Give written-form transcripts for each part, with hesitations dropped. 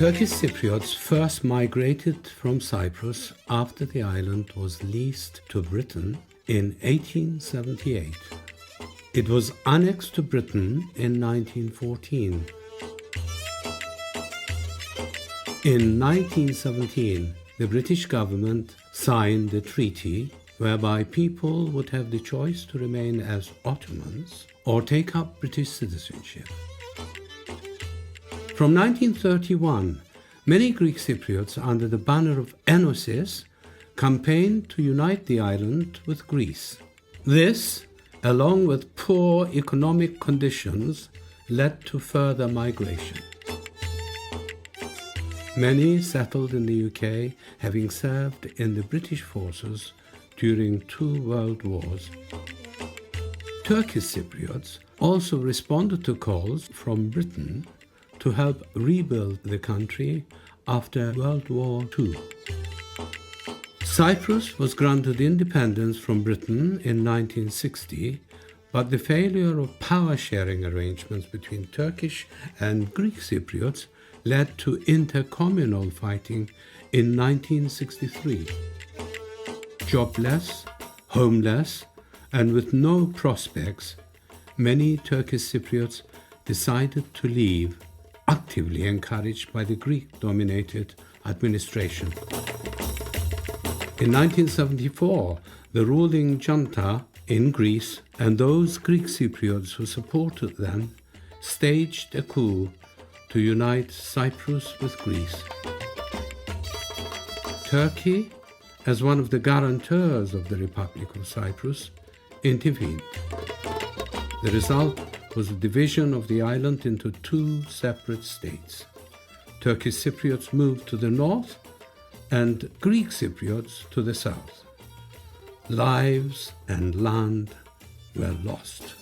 Turkish Cypriots first migrated from Cyprus after the island was leased to Britain in 1878. It was annexed to Britain in 1914. In 1917, the British government signed a treaty whereby people would have the choice to remain as Ottomans or take up British citizenship. From 1931, many Greek Cypriots under the banner of Enosis campaigned to unite the island with Greece. This, along with poor economic conditions, led to further migration. Many settled in the UK, having served in the British forces during 2 world wars. Turkish Cypriots also responded to calls from Britain to help rebuild the country after World War II. Cyprus was granted independence from Britain in 1960, but the failure of power-sharing arrangements between Turkish and Greek Cypriots led to intercommunal fighting in 1963. Jobless, homeless, and with no prospects, many Turkish Cypriots decided to leave, actively encouraged by the Greek-dominated administration. In 1974, the ruling junta in Greece and those Greek Cypriots who supported them staged a coup to unite Cyprus with Greece. Turkey, as one of the guarantors of the Republic of Cyprus, intervened. The result was the division of the island into 2 separate states. Turkish Cypriots moved to the north and Greek Cypriots to the south. Lives and land were lost.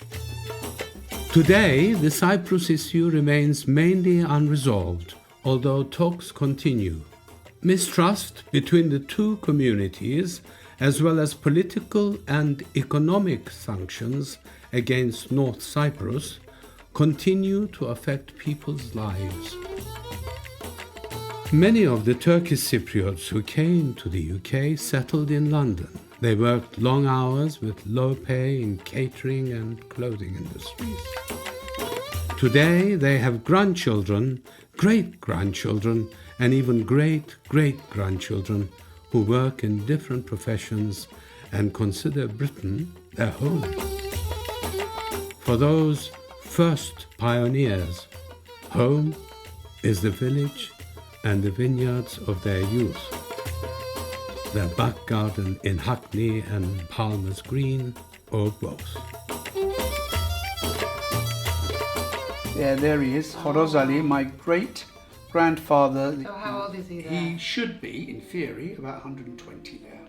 Today, the Cyprus issue remains mainly unresolved, although talks continue. Mistrust between the 2 communities, as well as political and economic sanctions against North Cyprus, continue to affect people's lives. Many of the Turkish Cypriots who came to the UK settled in London. They worked long hours with low pay in catering and clothing industries. Today they have grandchildren, great-grandchildren, and even great-great-grandchildren who work in different professions and consider Britain their home. For those first pioneers, home is the village and the vineyards of their youth, their back garden in Hackney and Palmer's Green, or both. Yeah, there he is, Horoz Ali, my great-grandfather. So how old is he there? He should be, in theory, about 120 there.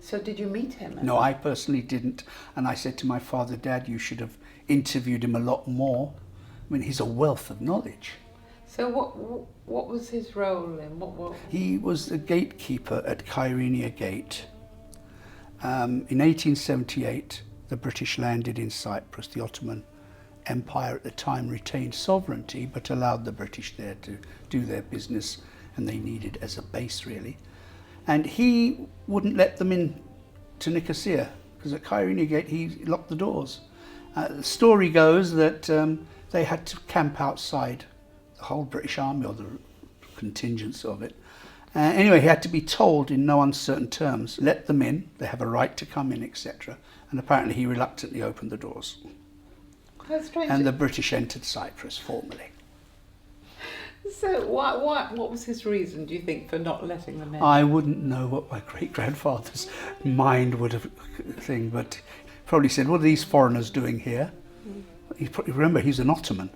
So did you meet him? No, I personally didn't. And I said to my father, Dad, you should have interviewed him a lot more. I mean, he's a wealth of knowledge. So what was his role in what? He was the gatekeeper at Kyrenia Gate. In 1878, the British landed in Cyprus. The Ottoman Empire at the time retained sovereignty, but allowed the British there to do their business, and they needed as a base, really. And he wouldn't let them in to Nicosia, because at Kyrenia Gate he locked the doors. The story goes that they had to camp outside, the whole British army, or the contingents of it. Anyway, he had to be told in no uncertain terms, let them in, they have a right to come in, etc. And apparently he reluctantly opened the doors. How strange. And the British entered Cyprus formally. So what was his reason, do you think, for not letting them in? I wouldn't know what my great-grandfather's mind would have think, but probably said, what are these foreigners doing here? Remember, he's an Ottoman,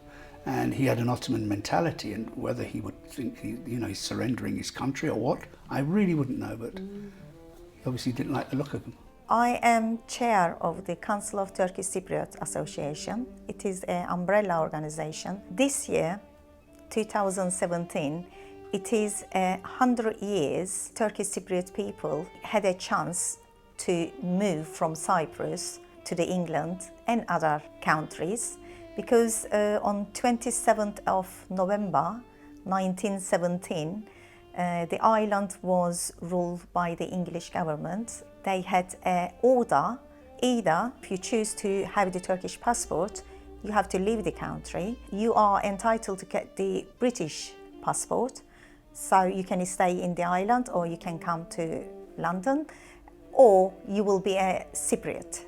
and he had an Ottoman mentality, and whether he would think he's surrendering his country or what, I really wouldn't know, but he obviously didn't like the look of them. I am chair of the Council of Turkish Cypriot Association. It is an umbrella organization. This year, 2017, it is 100 years Turkish Cypriot people had a chance to move from Cyprus to the England and other countries, because on 27th of November 1917, the island was ruled by the English government. They had an order, either if you choose to have the Turkish passport, you have to leave the country. You are entitled to get the British passport, so you can stay in the island or you can come to London, or you will be a Cypriot.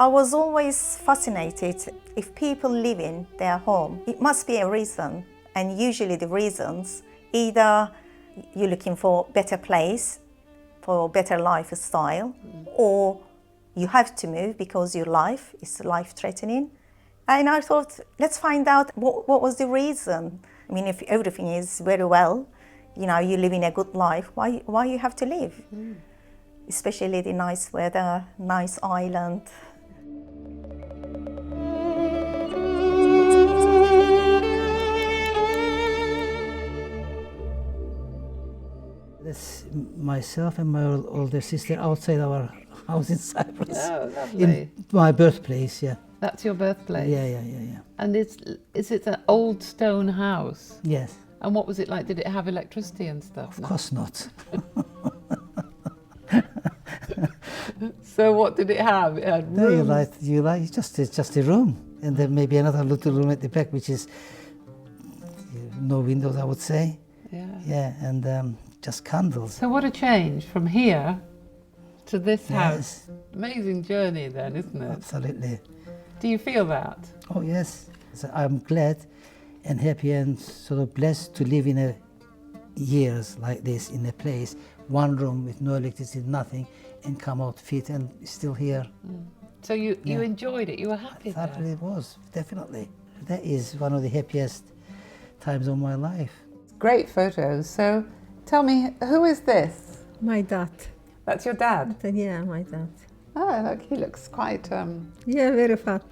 I was always fascinated. If people live in their home, it must be a reason, and usually the reasons, either you're looking for a better place, for a better lifestyle, or you have to move because your life is life-threatening. And I thought, let's find out what was the reason. I mean, if everything is very well, you know, you live in a good life, why you have to live? Especially the nice weather, nice island. That's myself and my older sister outside our house in Cyprus. Oh, lovely. In my birthplace, yeah. That's your birthplace? Yeah. And is it an old stone house? Yes. And what was it like? Did it have electricity and stuff? Of course not. So what did it have? It had No, rooms? you like just a room, and then maybe another little room at the back, which is no windows, I would say. Yeah. Yeah, and just candles. So what a change from here to this house. Yes, Amazing journey then, isn't it? absolutely. Do you feel that? Oh yes. So I'm glad and happy and sort of blessed to live in a years like this in a place, one room with no electricity, nothing, and come out fit and still here. So you Yeah. enjoyed it, you were happy there? Happily it was, definitely. That is one of the happiest times of my life. Great photos. So tell me, who is this? My dad. That's your dad? Yeah, my dad. Oh, look, he looks quite... Yeah, very fat.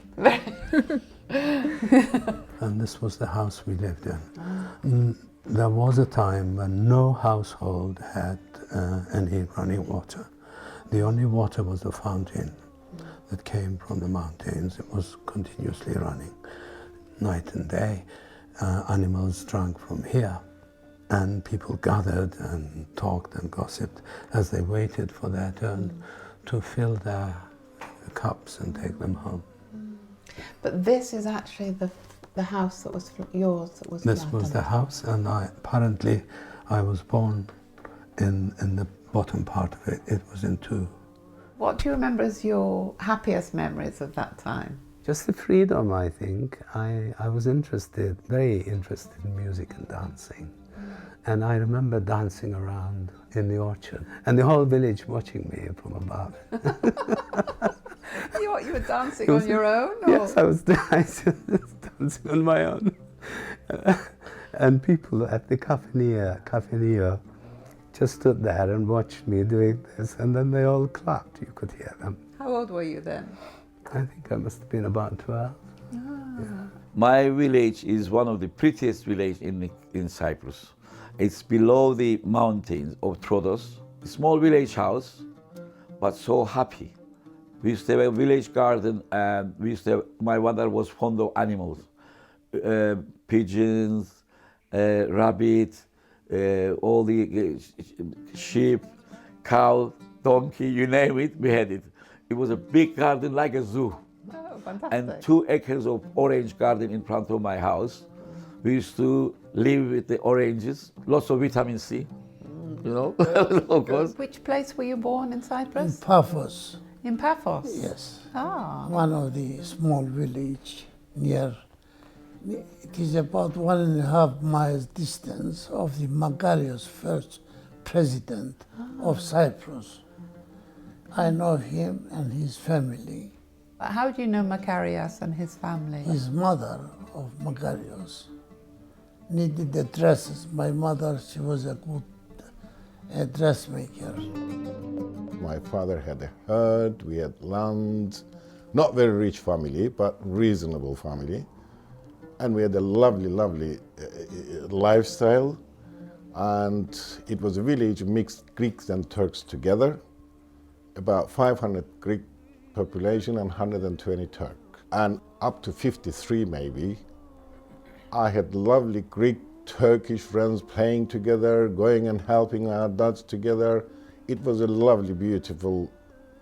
And this was the house we lived in. There was a time when no household had any running water. The only water was the fountain that came from the mountains. It was continuously running, night and day. Animals drank from here, and people gathered and talked and gossiped as they waited for their turn to fill their cups and take them home. But this is actually the house that was yours, that was This flattened. was the house, and apparently I was born in the bottom part of it. It was in two. What do you remember as your happiest memories of that time? Just the freedom, I think. I was very interested in music and dancing. And I remember dancing around in the orchard, and the whole village watching me from above. You were dancing on your own? Or? Yes, I was dancing on my own. And people at the cafeteria just stood there and watched me doing this, and then they all clapped. You could hear them. How old were you then? I think I must have been about 12. My village is one of the prettiest villages in Cyprus. It's below the mountains of Troodos. A small village house, but so happy. We used to have a village garden, and my mother was fond of animals. Pigeons, rabbits, all the sheep, cow, donkey, you name it, we had it. It was a big garden like a zoo. Oh, fantastic. And 2 acres of orange garden in front of my house. We used to live with the oranges, lots of vitamin C, you know, of course. Which place were you born in Cyprus? Paphos, In Paphos? yes, Ah. one of the small village near. It is about 1.5 miles distance of the Makarios, first president of Cyprus. I know him and his family. How do you know Makarios and his family? His mother of Makarios needed the dresses. My mother, she was a good dressmaker. My father had a herd, we had land, not very rich family, but reasonable family. And we had a lovely lifestyle. And it was a village mixed Greeks and Turks together. About 500 Greek population and 120 Turk. And up to 53 maybe, I had lovely Greek Turkish friends playing together, going and helping our dads together. It was a lovely, beautiful,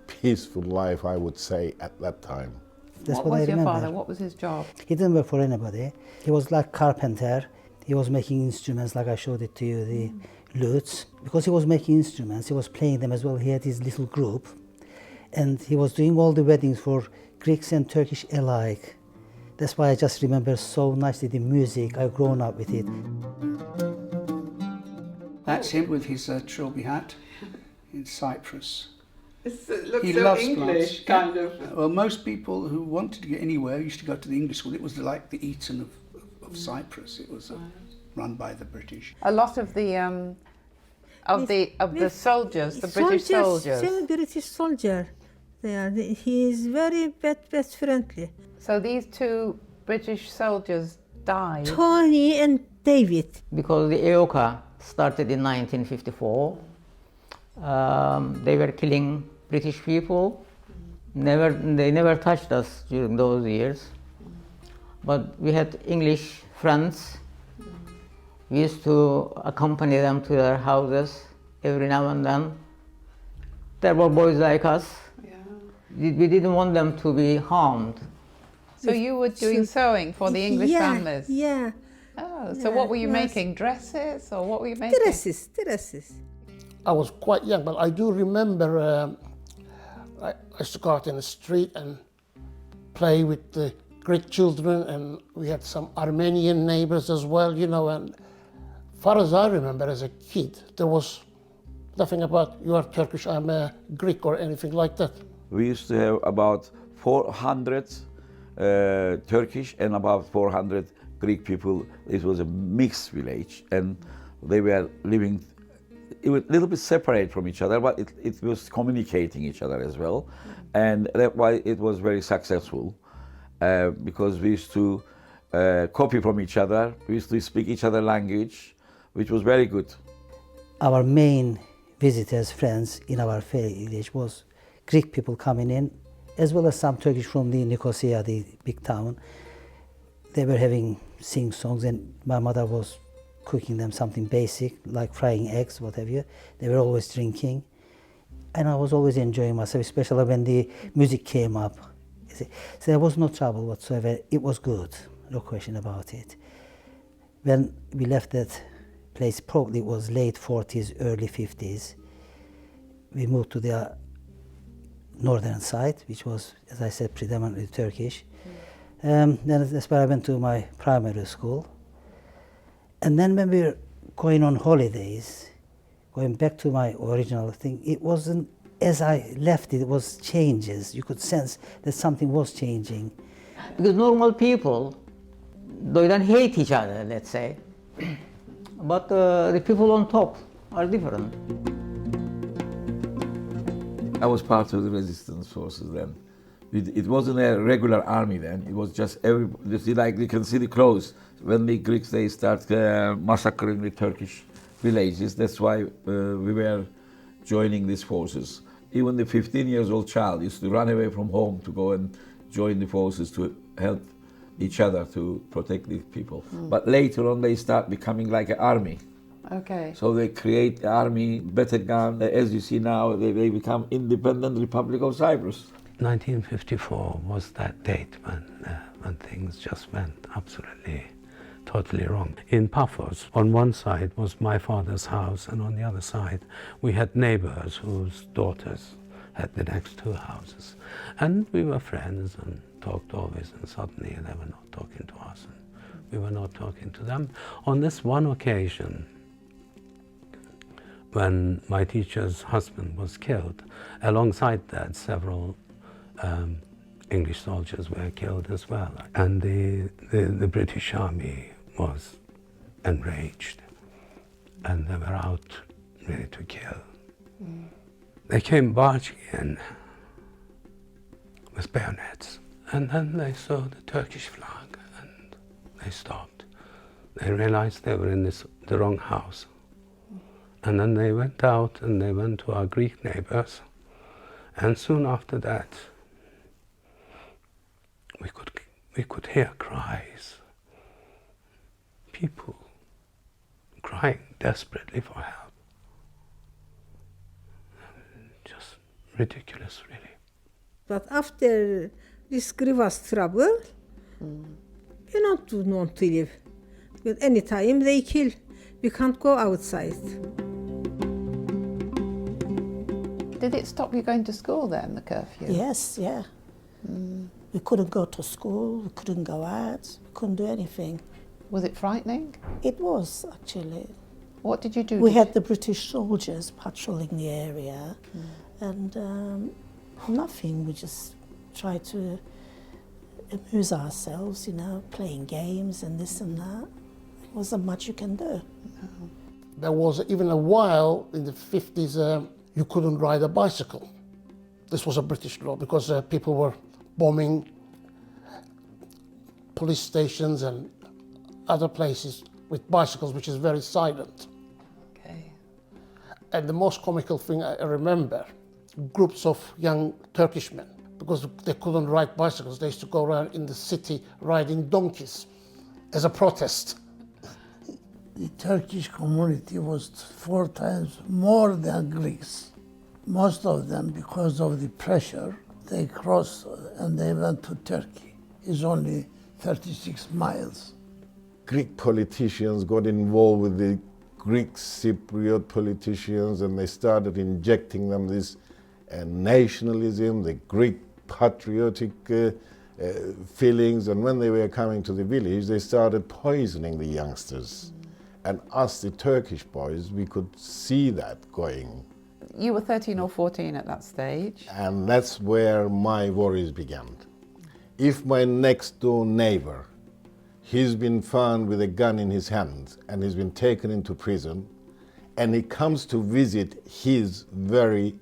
peaceful life, I would say, at that time. That's What what I was your remember. father? What was his job? He didn't work for anybody. He was like carpenter. He was making instruments, like I showed it to you, the lutes. Because he was making instruments, he was playing them as well. He had his little group. And he was doing all the weddings for Greeks and Turkish alike. That's why I just remember so nicely the music. I've grown up with it. That's him with his trilby hat in Cyprus. It looks He so loves English, plants. kind of. Well, most people who wanted to get anywhere used to go to the English school. It was like the Eton of Cyprus. It was run by the British. A lot of the soldiers, the British soldiers. Some British soldier. He is very best friendly. So these two British soldiers died. Tony and David. Because the EOKA started in 1954. They were killing British people. They never touched us during those years. But we had English friends. We used to accompany them to their houses every now and then. There were boys like us. Yeah. We didn't want them to be harmed. So you were doing sewing for the English families? Yeah. Oh, so what were you making? Dresses or what were you making? Dresses. I was quite young, but I do remember I used to go out in the street and play with the Greek children, and we had some Armenian neighbors as well, you know, and far as I remember as a kid, there was nothing about you are Turkish, I'm a Greek or anything like that. We used to have about 400 Turkish and about 400 Greek people. It was a mixed village, and they were living a little bit separate from each other, but it was communicating each other as well. And that's why it was very successful, because we used to copy from each other. We used to speak each other's language, which was very good. Our main visitors, friends in our village was Greek people coming in, as well as some Turkish from the Nicosia, the big town. They were having sing songs, and my mother was cooking them something basic, like frying eggs, what have you. They were always drinking. And I was always enjoying myself, especially when the music came up. So there was no trouble whatsoever. It was good, no question about it. When we left that place, probably it was late 40s, early 50s, we moved to the northern side, which was, as I said, predominantly Turkish. Then that's where I went to my primary school. And then when we were going on holidays, going back to my original thing, it wasn't, as I left it was changes. You could sense that something was changing. Because normal people, they don't hate each other, let's say. But the people on top are different. I was part of the resistance forces then. It wasn't a regular army then. It was just like you can see the clothes. When the Greeks, they start massacring the Turkish villages, that's why we were joining these forces. Even the 15-year-old child used to run away from home to go and join the forces to help each other to protect the people. But later on, they start becoming like an army. Okay. So they create an army, better gun. As you see now, they become independent Republic of Cyprus. 1954 was that date when things just went absolutely, totally wrong. In Paphos, on one side was my father's house, and on the other side we had neighbors whose daughters had the next two houses. And we were friends and talked always, and suddenly they were not talking to us, and we were not talking to them. On this one occasion, when my teacher's husband was killed, alongside that several English soldiers were killed as well. And the British Army was enraged, and they were out ready to kill. They came barging in with bayonets, and then they saw the Turkish flag, and they stopped. They realized they were in the wrong house. And then they went out and they went to our Greek neighbors, and soon after that, we could hear cries. People crying desperately for help. Just ridiculous, really. But after this grievous trouble, we don't want to live. Because any time they kill, we can't go outside. Did it stop you going to school then, the curfew? Yes, yeah. We couldn't go to school, we couldn't go out, we couldn't do anything. Was it frightening? It was, actually. What did you do? We had the British soldiers patrolling the area, and nothing. We just tried to amuse ourselves, you know, playing games and this and that. There wasn't much you can do. There was even a while in the 50s you couldn't ride a bicycle. This was a British law because people were bombing police stations and other places with bicycles, which is very silent. Okay. And the most comical thing I remember, groups of young Turkish men, because they couldn't ride bicycles, they used to go around in the city riding donkeys as a protest. The Turkish community was 4 times more than Greeks. Most of them, because of the pressure, they crossed and they went to Turkey. It's only 36 miles. Greek politicians got involved with the Greek Cypriot politicians, and they started injecting them this nationalism, the Greek patriotic feelings, and when they were coming to the village, they started poisoning the youngsters. And us, the Turkish boys, we could see that going. You were 13 or 14 at that stage. And that's where my worries began. If my next door neighbor, he's been found with a gun in his hand and he's been taken into prison, and he comes to visit his very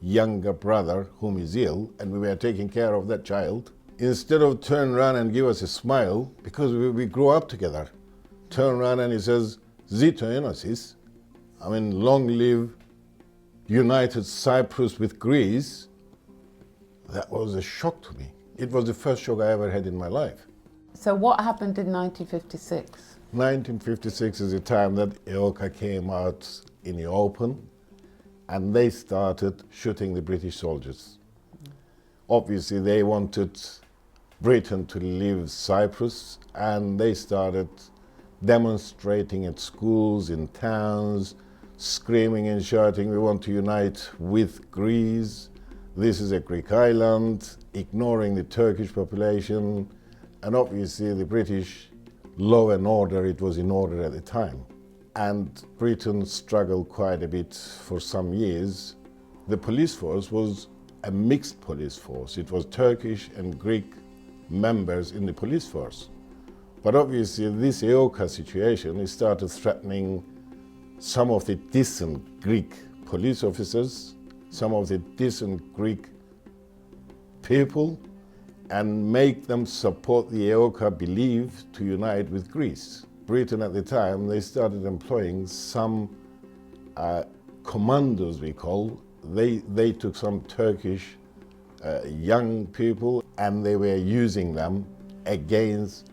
younger brother whom is ill, and we were taking care of that child, instead of turn around and give us a smile, because we grew up together, turn around and he says, Zito enosis, I mean, long live United Cyprus with Greece. That was a shock to me. It was the first shock I ever had in my life. So what happened in 1956? 1956 is the time that EOKA came out in the open, and they started shooting the British soldiers. Obviously, they wanted Britain to leave Cyprus, and they started demonstrating at schools, in towns, screaming and shouting, we want to unite with Greece, this is a Greek island, ignoring the Turkish population, and obviously the British law and order, it was in order at the time. And Britain struggled quite a bit for some years. The police force was a mixed police force. It was Turkish and Greek members in the police force. But obviously this EOKA situation, it started threatening some of the decent Greek police officers, some of the decent Greek people, and make them support the EOKA belief to unite with Greece. Britain at the time, they started employing some commandos, we call. They took some Turkish young people, and they were using them against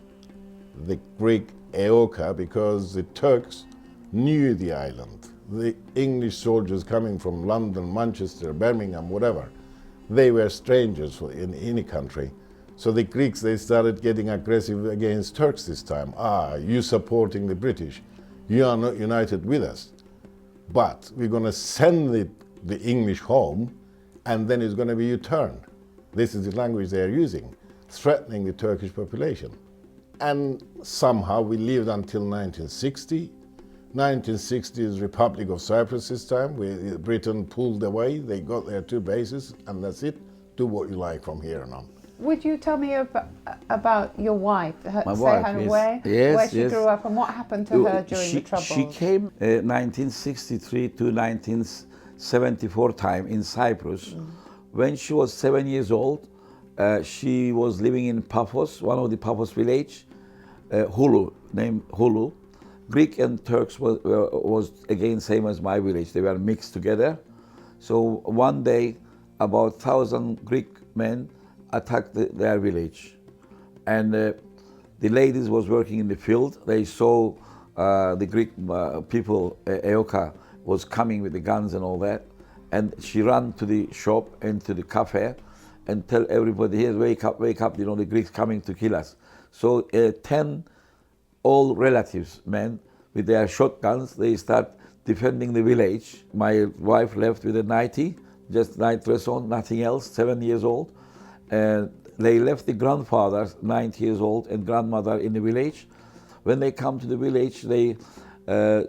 the Greek EOKA, because the Turks knew the island. The English soldiers coming from London, Manchester, Birmingham, whatever, they were strangers in any country. So the Greeks, they started getting aggressive against Turks this time. You supporting the British, you are not united with us. But we're going to send the English home, and then it's going to be U-turn. This is the language they are using, threatening the Turkish population. And somehow we lived until 1960. 1960 is Republic of Cyprus this time. Britain pulled away, they got their 2 bases, and that's it. Do what you like from here on. Would you tell me about your wife? My wife, where she grew up and what happened to her during the Troubles? She came 1963 to 1974 time in Cyprus. When she was 7 years old, she was living in Paphos, one of the Paphos village, Hulu, named Hulu. Greek and Turks was again same as my village. They were mixed together. So one day, about 1,000 Greek men attacked their village, and the ladies was working in the field. They saw the Greek people, Eoka, was coming with the guns and all that. And she ran to the shop and to the cafe and tell everybody, here, wake up, you know, the Greeks coming to kill us. So 10 old relatives, men, with their shotguns, they start defending the village. My wife left with a 90, just night dress on, nothing else, 7 years old. And they left the grandfather, 90 years old, and grandmother in the village. When they come to the village, they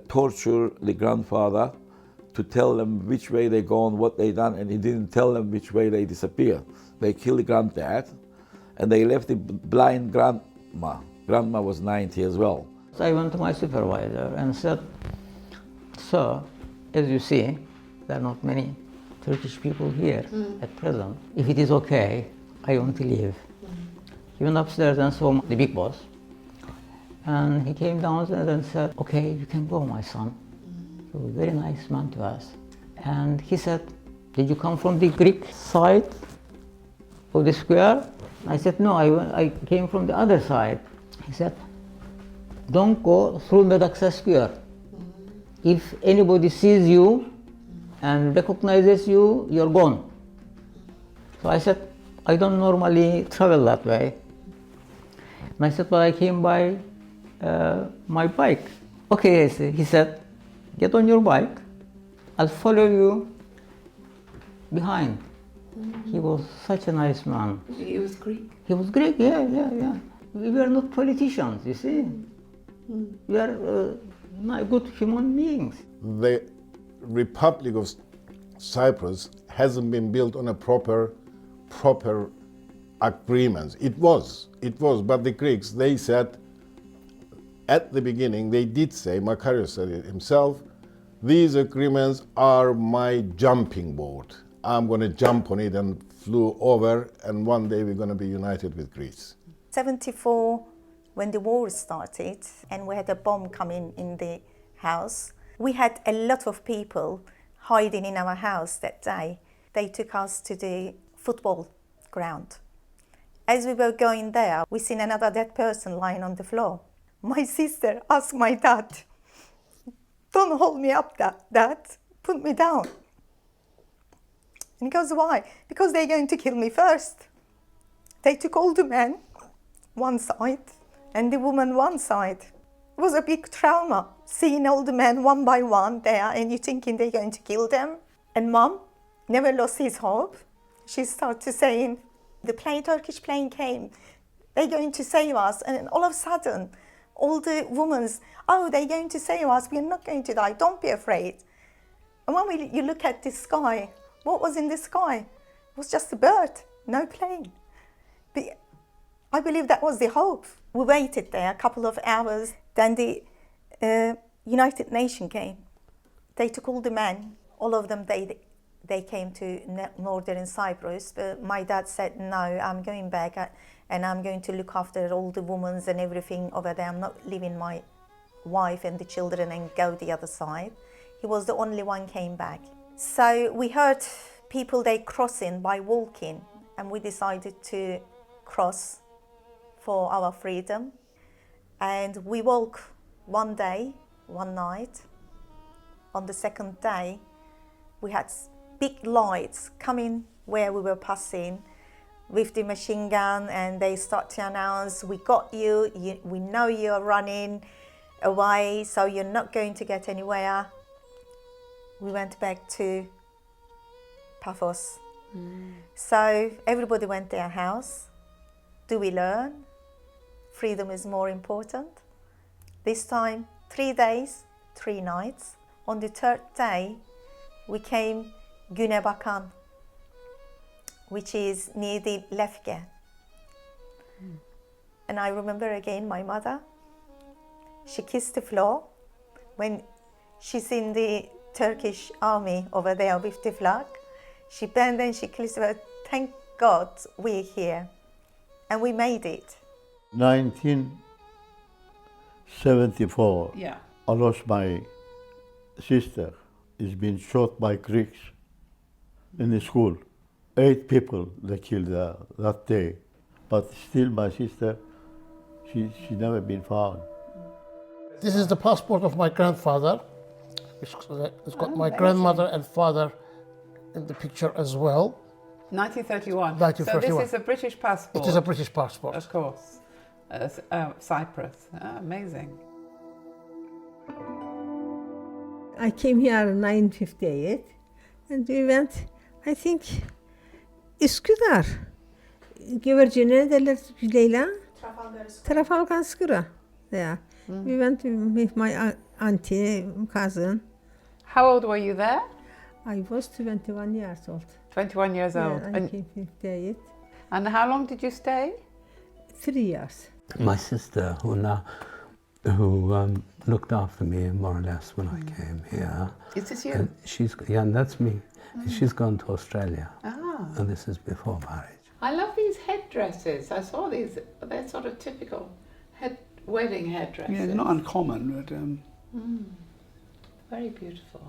torture the grandfather to tell them which way they gone, what they done, and he didn't tell them which way they disappear. They killed the granddad, and they left the blind grandma. Grandma was 90 as well. So I went to my supervisor and said, "Sir, as you see, there are not many Turkish people here at present. If it is okay, I want to leave." He went upstairs and saw the big boss. And he came downstairs and said, "Okay, you can go, my son." He was a very nice man to us. And he said, "Did you come from the Greek side of the square?" I said, "No, I came from the other side." He said, "Don't go through Medaksa Square. If anybody sees you and recognizes you, you're gone." So I said, "I don't normally travel that way." And I said, "But I came by my bike." "Okay," he said, "get on your bike. I'll follow you behind." He was such a nice man. He was Greek? He was Greek, yeah. We were not politicians, you see. We are good human beings. The Republic of Cyprus hasn't been built on a proper agreements. It was, but the Greeks, they said, at the beginning, they did say, Makarios said it himself, these agreements are my jumping board. I'm going to jump on it, and flew over, and one day we're going to be united with Greece. 74, when the war started and we had a bomb coming in the house, we had a lot of people hiding in our house that day. They took us to the football ground. As we were going there, we seen another dead person lying on the floor. My sister asked my dad, "Don't hold me up, Dad, put me down." And he goes, "Why?" "Because they're going to kill me first." They took all the men one side and the woman one side. It was a big trauma, seeing all the men one by one there, and you thinking they're going to kill them. And Mom never lost his hope. She started saying, the Turkish plane came, they're going to save us. And all of a sudden, all the women, "Oh, they're going to save us, we're not going to die, don't be afraid." And when you look at the sky, what was in the sky? It was just a bird, no plane. But I believe that was the hope. We waited there a couple of hours, then the United Nations came. They took all the men, all of them, they came to northern Cyprus, but my dad said, "No, I'm going back and I'm going to look after all the women and everything over there. I'm not leaving my wife and the children and go the other side." He was the only one came back. So we heard people, they crossing by walking, and we decided to cross for our freedom. And we walk one day, one night. On the second day, we had big lights coming where we were passing with the machine gun, and they start to announce, "We got you, we know you're running away, so you're not going to get anywhere." We went back to Paphos. So everybody went to their house. Do we learn? Freedom is more important. This time, 3 days, 3 nights. On the third day, we came Günebakan, which is near the Lefke. And I remember again my mother. She kissed the floor when she's in the Turkish army over there with the flag. She bent and she kissed her. Thank God we're here. And we made it. 1974. Yeah. I lost my sister. Is being shot by Greeks in the school. 8 people they killed that day. But still my sister, she never been found. This is the passport of my grandfather. It's got my grandmother and father in the picture as well. 1931. 1931. So this is a British passport? It is a British passport. Of course. Cyprus. Amazing. I came here in 1958 and we went, I think, Üsküdar. Güvercine derler Leyla. Trafalgar Square. Yeah. We went with my auntie, cousin. How old were you there? I was 21 years old. 21 years old. Yeah, I came 58. And how long did you stay? 3 years. My sister, who looked after me more or less when I came here. Is this you? And that's me. She's gone to Australia. And this is before marriage. I love these headdresses. I saw these. They're sort of typical wedding headdresses. Yeah, not uncommon, but... Very beautiful.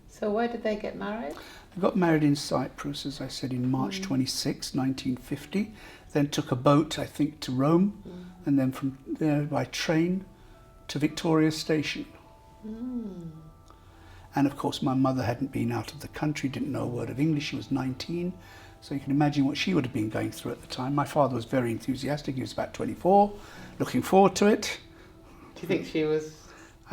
So where did they get married? They got married in Cyprus, as I said, in March 26, 1950. Then took a boat, I think, to Rome, and then from there by train to Victoria Station. And of course, my mother hadn't been out of the country, didn't know a word of English. She was 19, so you can imagine what she would have been going through at the time. My father was very enthusiastic. He was about 24, looking forward to it. Do you think she was?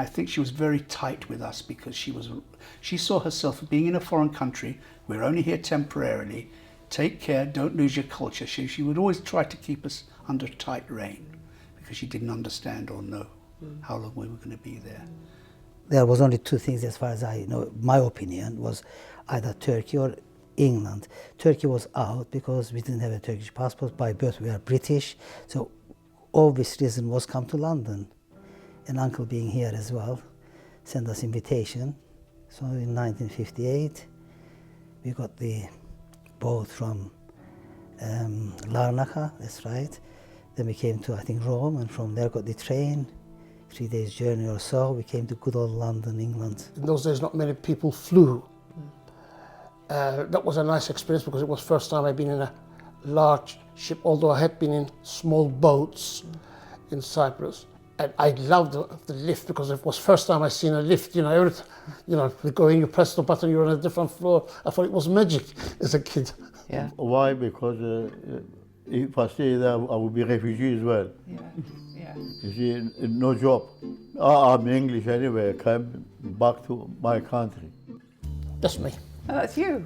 I think she was very tight with us because she saw herself being in a foreign country. We're only here temporarily. Take care, don't lose your culture. She would always try to keep us under tight rein because she didn't understand or know how long we were going to be there. There was only two things as far as I know. My opinion was either Turkey or England. Turkey was out because we didn't have a Turkish passport. By birth we are British. So obvious reason was come to London. And uncle being here as well, sent us invitation. So in 1958, we got the boat from Larnaca, that's right. Then we came to, I think, Rome, and from there got the train. 3 days journey or so, we came to good old London, England. In those days, not many people flew. That was a nice experience because it was the first time I'd been in a large ship, although I had been in small boats in Cyprus. And I loved the lift because it was the first time I seen a lift. You go in, you press the button, you're on a different floor. I thought it was magic as a kid. Yeah. Why? Because if I stay there, I will be refugee as well. Yeah. Yeah. You see, no job. I'm English anyway. I came back to my country. That's me. Oh, that's you.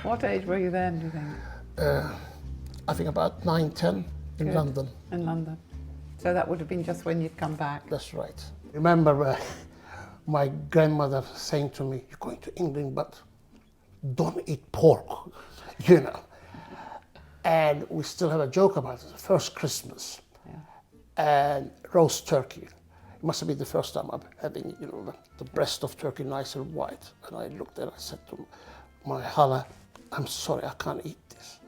What age were you then, do you think? I think about 9, 10 in London. In London. So that would have been just when you'd come back. That's right. Remember my grandmother saying to me, "You're going to England, but don't eat pork," And we still have a joke about it. First Christmas, and roast turkey. It must have been the first time I'm having, the breast of turkey nice and white. And I looked and I said to my hala, "I'm sorry, I can't eat this."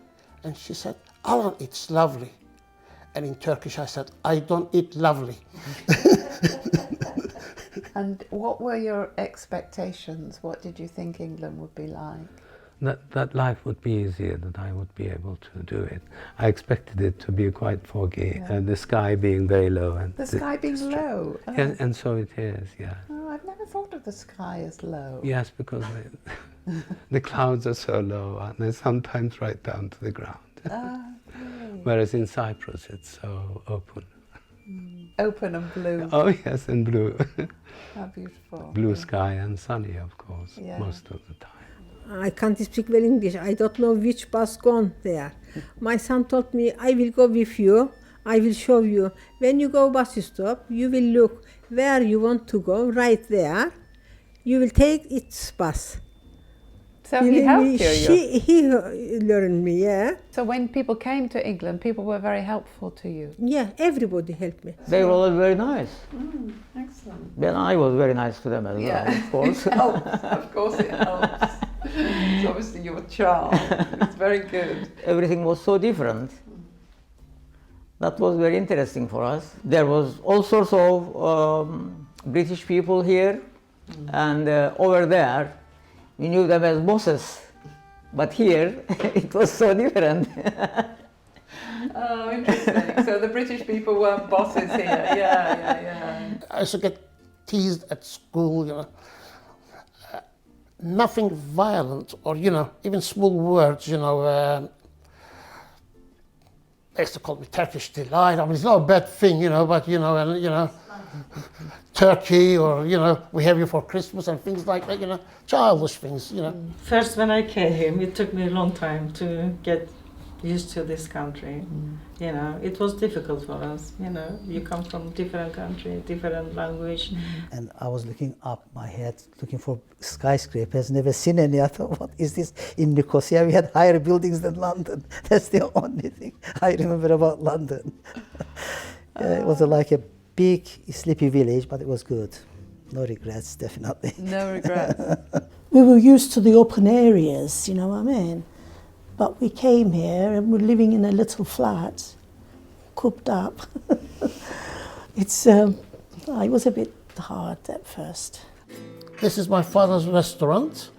And she said, "Alan, it's lovely." And in Turkish I said, "I don't eat lovely." And what were your expectations? What did you think England would be like? That life would be easier, that I would be able to do it. I expected it to be quite foggy, and the sky being very low. And the sky being low? Oh. Yes, and so it is, yeah. Oh, I've never thought of the sky as low. Yes, because the clouds are so low, and they're sometimes right down to the ground. Really? Whereas in Cyprus, it's so open. Open and blue. Oh, yes, and blue. How beautiful. Blue sky and sunny, of course, Yeah. most of the time. I can't speak well English. I don't know which bus gone there. My son told me, "I will go with you. I will show you. When you go bus stop, you will look where you want to go, right there. You will take its bus." So he helped you? He learned me, yeah. So when people came to England, people were very helpful to you? Yeah, everybody helped me. They were all very nice. Excellent. Then I was very nice to them as well, of course. It helps. Of course it helps. It's obviously your charm. It's very good. Everything was so different. That was very interesting for us. There was all sorts of British people here, and over there, we knew them as bosses. But here, it was so different. Oh, interesting. So the British people weren't bosses here. Yeah. I used to get teased at school, you know. Nothing violent or, you know, even small words, you know. They used to call me Turkish delight. I mean, it's not a bad thing, you know, but, you know, and, you know, Turkey or, you know, we have you for Christmas and things like that, you know, childish things, you know. First, when I came, it took me a long time to get used to this country. You know, it was difficult for us. You know, you come from different country, different language. And I was looking up my head, looking for skyscrapers, never seen any. I thought, what is this? In Nicosia, we had higher buildings than London. That's the only thing I remember about London. It was like a big, sleepy village, but it was good. No regrets, definitely. No regrets. We were used to the open areas, you know what I mean? But we came here and we're living in a little flat, cooped up. It was a bit hard at first. This is my father's restaurant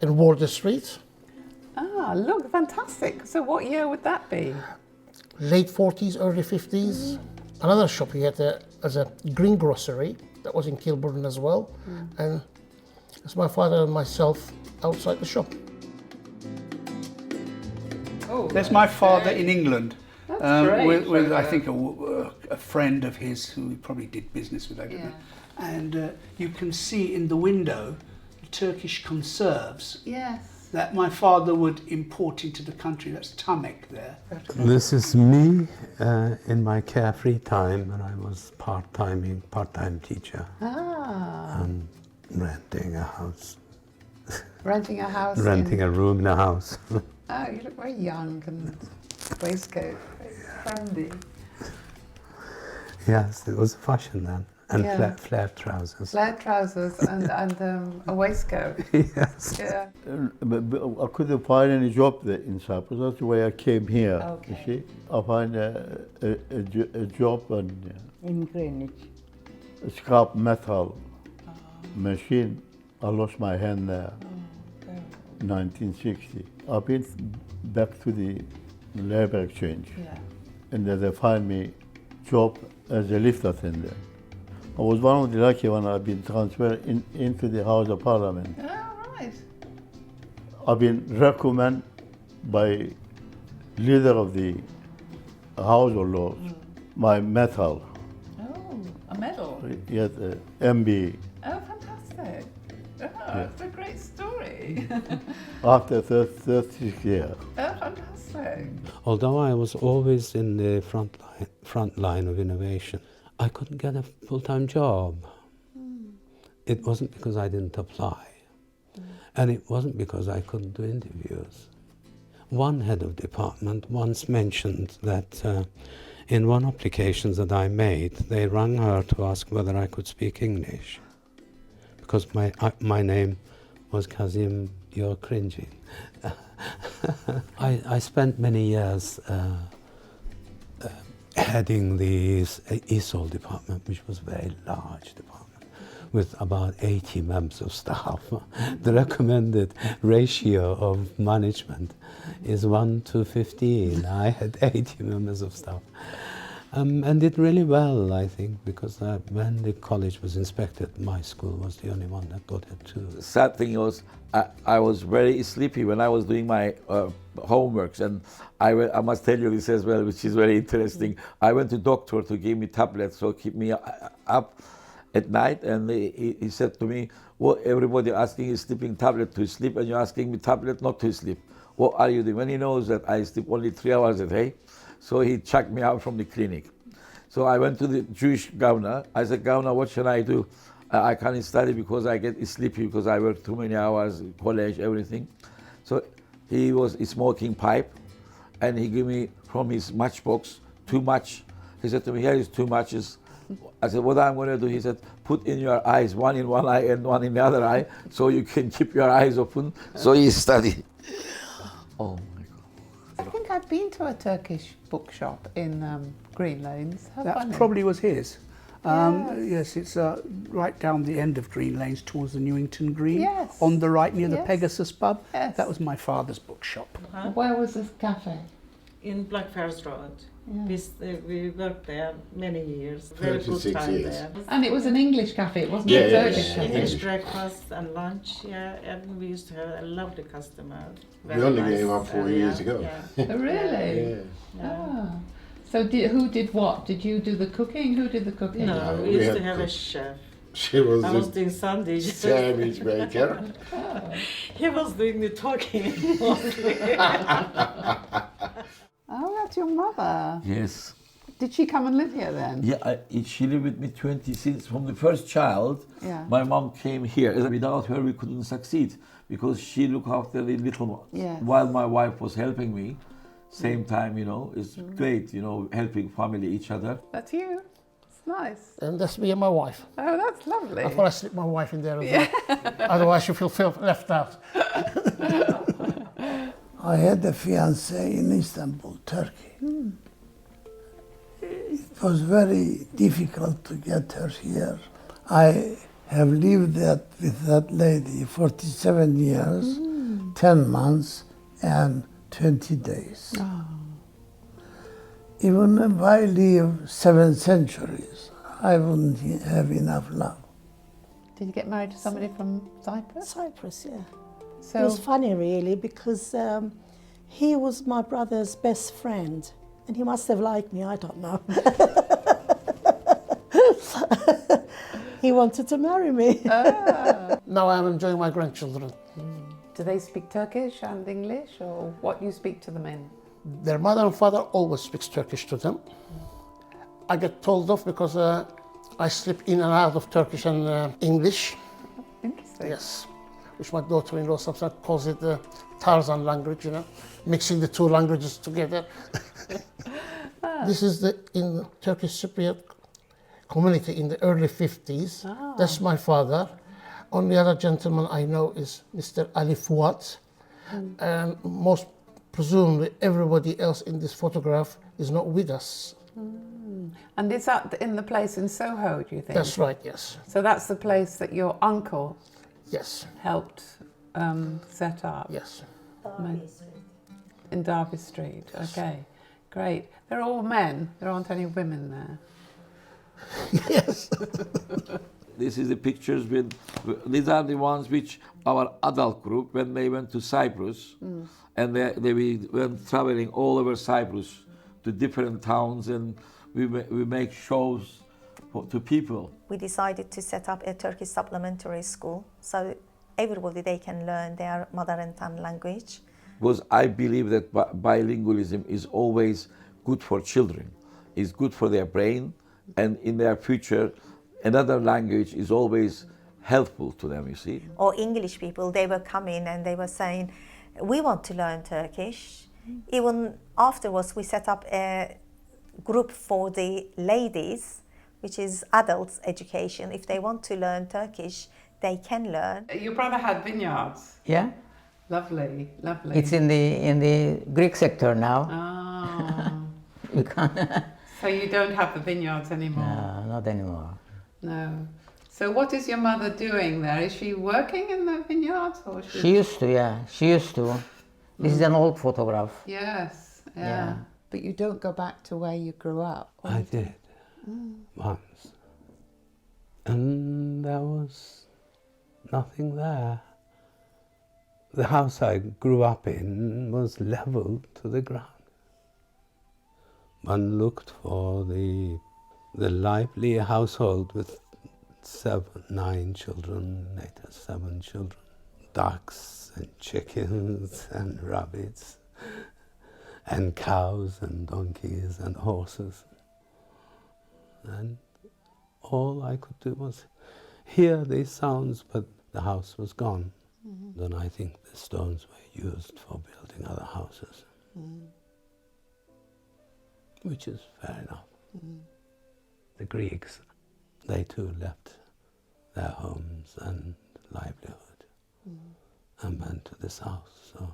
in Wardour Street. Ah, look, fantastic. So what year would that be? Late 40s, early 50s. Another shop he had as a greengrocery that was in Kilburn as well. And it's my father and myself outside the shop. Oh, There's my father in England. Great. With I think a friend of his who he probably did business with, I don't know. And you can see in the window the Turkish conserves Yes. that my father would import into the country. That's Tamek there. This is me in my carefree time when I was part-time teacher Ah. and renting a house. Renting a house. Renting a room in a house. Oh, you look very young and waistcoat, very trendy. Yes, it was fashion then. And Yeah. flared trousers. Flared trousers and a waistcoat. Yes. Yeah. I couldn't find any job there in Cyprus. That's the way I came here. Okay. You see, I find a job In Greenwich. a scrap metal machine. I lost my hand there. 1960. I've been back to the labor exchange, and then they find me job as a lift attendant. I was one of the lucky ones. I've been transferred into the House of Parliament. Oh, right. I've been recommended by leader of the House of Lords, my medal. Oh, a medal. Yes, MB. Oh, fantastic. Oh, it's a great story. After 36 years. Oh, fantastic. Although I was always in the front line of innovation, I couldn't get a full-time job. It wasn't because I didn't apply, and it wasn't because I couldn't do interviews. One head of department once mentioned that in one application that I made, they rang her to ask whether I could speak English, because my name was Kazim. You're cringing. I spent many years heading the ESOL department, which was a very large department, with about 80 members of staff. The recommended ratio of management is 1 to 15. I had 80 members of staff. And did really well, I think, because when the college was inspected, my school was the only one that got it too. The sad thing was, I was very sleepy when I was doing my homeworks, and I must tell you this as well, which is very interesting. I went to doctor to give me tablets, so keep me up at night, and he said to me, well, everybody asking is sleeping tablet to sleep, and you're asking me tablet not to sleep. What are you doing? When he knows that I sleep only 3 hours a day, so he chucked me out from the clinic. So I went to the Jewish governor. I said, Governor, what should I do? I can't study because I get sleepy because I work too many hours, college, everything. So he was smoking pipe, and he gave me from his matchbox too much. He said to me, here is too much. I said, what I'm going to do? He said, put in your eyes, one in one eye and one in the other eye, so you can keep your eyes open. So he studied. Oh. I think I've been to a Turkish bookshop in Green Lanes. How That funny. probably was his. Yes. Yes, it's right down the end of Green Lanes towards the Newington Green. Yes. On the right near the Yes. Pegasus pub. Yes. That was my father's bookshop. Where was this cafe? in Blackfriars Road. Yeah. We worked there many years. Very good 36 time years. there. And it was an English cafe, it wasn't Yeah, a yeah, Turkish yeah. cafe. English breakfast and lunch, yeah, and we used to have a lovely customer. We only gave up 4 years ago. Yeah. Oh, really? Yeah. Ah. So who did what? Did you do the cooking? Who did the cooking? No, No, we we used had to have a cook. chef. She was I was the doing sandwiches. sandwich maker. He was doing the talking mostly. Oh, that's your mother. Yes. Did she come and live here then? Yeah, she lived with me 20 since from the first child. Yeah. My mom came here. Without her, we couldn't succeed because she looked after the little ones. Yes. While my wife was helping me, same time, it's great, helping family each other. That's you. It's nice. And that's me and my wife. Oh, that's lovely. I thought I slipped my wife in there as well. Otherwise you feel left out. I had a fiancée in Istanbul, Turkey. It was very difficult to get her here. I have lived with that lady 47 years, 10 months, and 20 days. Oh. Even if I live 7 centuries, I wouldn't have enough love. Did you get married to somebody from Cyprus? Cyprus, yeah. So It was funny, really, because he was my brother's best friend, and he must have liked me, I don't know. He wanted to marry me. Now I'm enjoying my grandchildren. do they speak Turkish and English, or what you speak to them in? Their mother and father always speaks Turkish to them. I get told off because I slip in and out of Turkish and English. Interesting. Yes, which my daughter-in-law sometimes calls it the Tarzan language, mixing the two languages together. This is in the Turkish Cypriot community in the early 50s. That's my father. Only other gentleman I know is Mr. Ali Fuat. And most presumably everybody else in this photograph is not with us. And is that in the place in Soho, do you think? That's right, yes. So that's the place that your uncle Yes. helped set up? Yes. In Derby Street, okay. Great. They're all men, there aren't any women there. Yes. This is the pictures these are the ones which our adult group, when they went to Cyprus, and they went traveling all over Cyprus to different towns, and we make shows to people. We decided to set up a Turkish supplementary school, so everybody they can learn their mother and tongue language. Because I believe that bilingualism is always good for children, is good for their brain, and in their future, another language is always helpful to them, you see. Or English people, they were coming and they were saying, we want to learn Turkish. Even afterwards, we set up a group for the ladies, which is adults education. If they want to learn Turkish, they can learn. Your brother had vineyards. Yeah, Lovely, lovely. it's in the Greek sector now. Ah. You can't. So you don't have the vineyards anymore? No, not anymore. No. So what is your mother doing there? Is she working in the vineyards, or She used to, yeah. She used to. This is an old photograph. Yes, yeah. Yeah. But you don't go back to where you grew up. I did once, and there was nothing there. The house I grew up in was level to the ground. One looked for the lively household with 9 children, later 7 children, ducks and chickens and rabbits and cows and donkeys and horses. And all I could do was hear these sounds, but the house was gone. Then I think the stones were used for building other houses, which is fair enough. The Greeks, they too left their homes and livelihood and went to this house. So.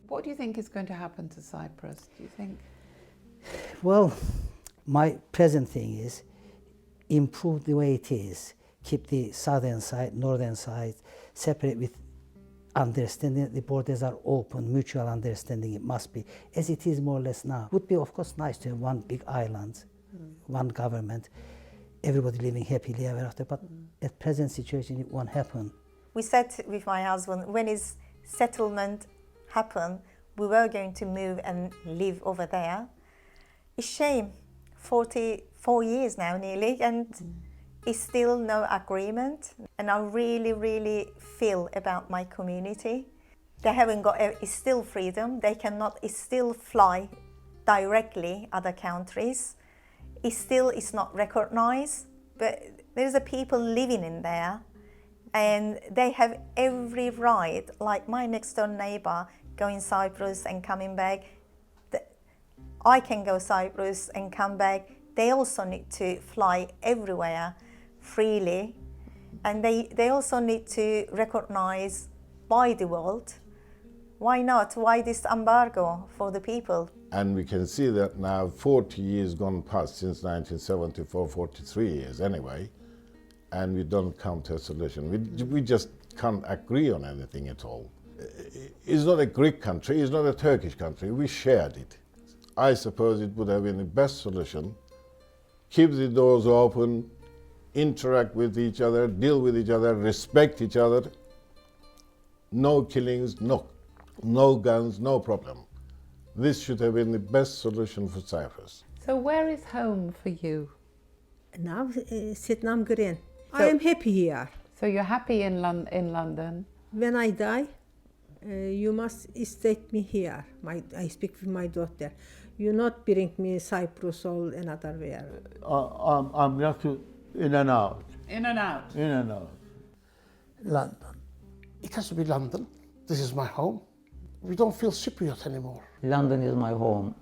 What do you think is going to happen to Cyprus? Do you think? Well, my present thing is improve the way it is. Keep the southern side, northern side separate with understanding, the borders are open, mutual understanding it must be, as it is more or less now. Would be of course nice to have one big island, one government, everybody living happily ever after, but at present situation it won't happen. We said with my husband, when his settlement happened, we were going to move and live over there. It's shame, 44 years now nearly, and it's still no agreement. And I really, really feel about my community. They haven't got, it's still freedom. They cannot, it's still fly directly other countries. It's not recognized, but there's a people living in there and they have every right, like my next door neighbor going Cyprus and coming back. I can go Cyprus and come back. They also need to fly everywhere freely, and they also need to recognize by the world. Why not? Why this embargo for the people? And we can see that now 40 years gone past since 1974, 43 years anyway, and we don't come to a solution. We just can't agree on anything at all. It's not a Greek country, it's not a Turkish country, we shared it. I suppose it would have been the best solution. Keep the doors open, interact with each other, deal with each other, respect each other. No killings, no guns, no problem. This should have been the best solution for Cyprus. So where is home for you? Now, Sydenham Green. I am happy here. So you're happy in London? When I die, you must estate me here. I speak with my daughter. You not bring me Cyprus or another where. I'm going to in and out. In and out? In and out. London. It has to be London. This is my home. We don't feel Cypriot anymore. London is my home.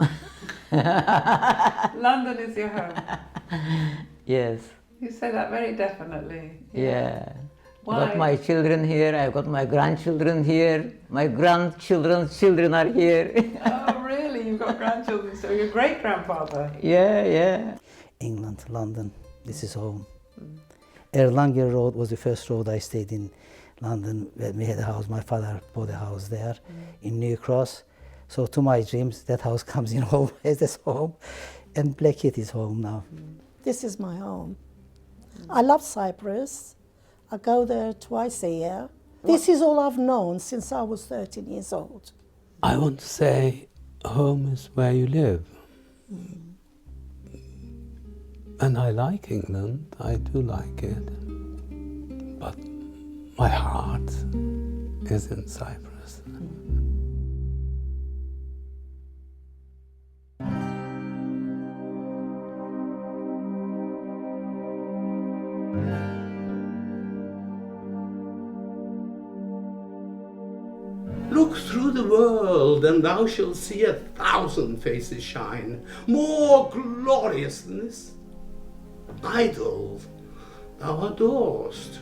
London is your home? Yes. You say that very definitely. Yeah. Why? I've got my children here, I've got my grandchildren here, my grandchildren's children are here. Oh, really? You've got grandchildren, so your great-grandfather? Yeah. England, London, this is home. Erlanger Road was the first road I stayed in London. We had a house, my father bought a house there in New Cross. So to my dreams, that house comes in home as this home. And Blackheath is home now. This is my home. I love Cyprus. I go there twice a year. This is all I've known since I was 13 years old. I want to say home is where you live. And I like England, I do like it. But my heart is in Cyprus. Look through the world, and thou shalt see 1,000 faces shine, more glorious than this. Idol thou adorest.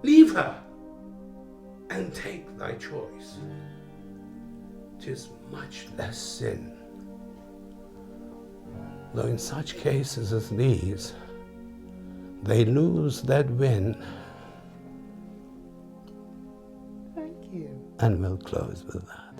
Leave her, and take thy choice. 'Tis much less sin. Though in such cases as these, they lose that win. Thank you. And we'll close with that.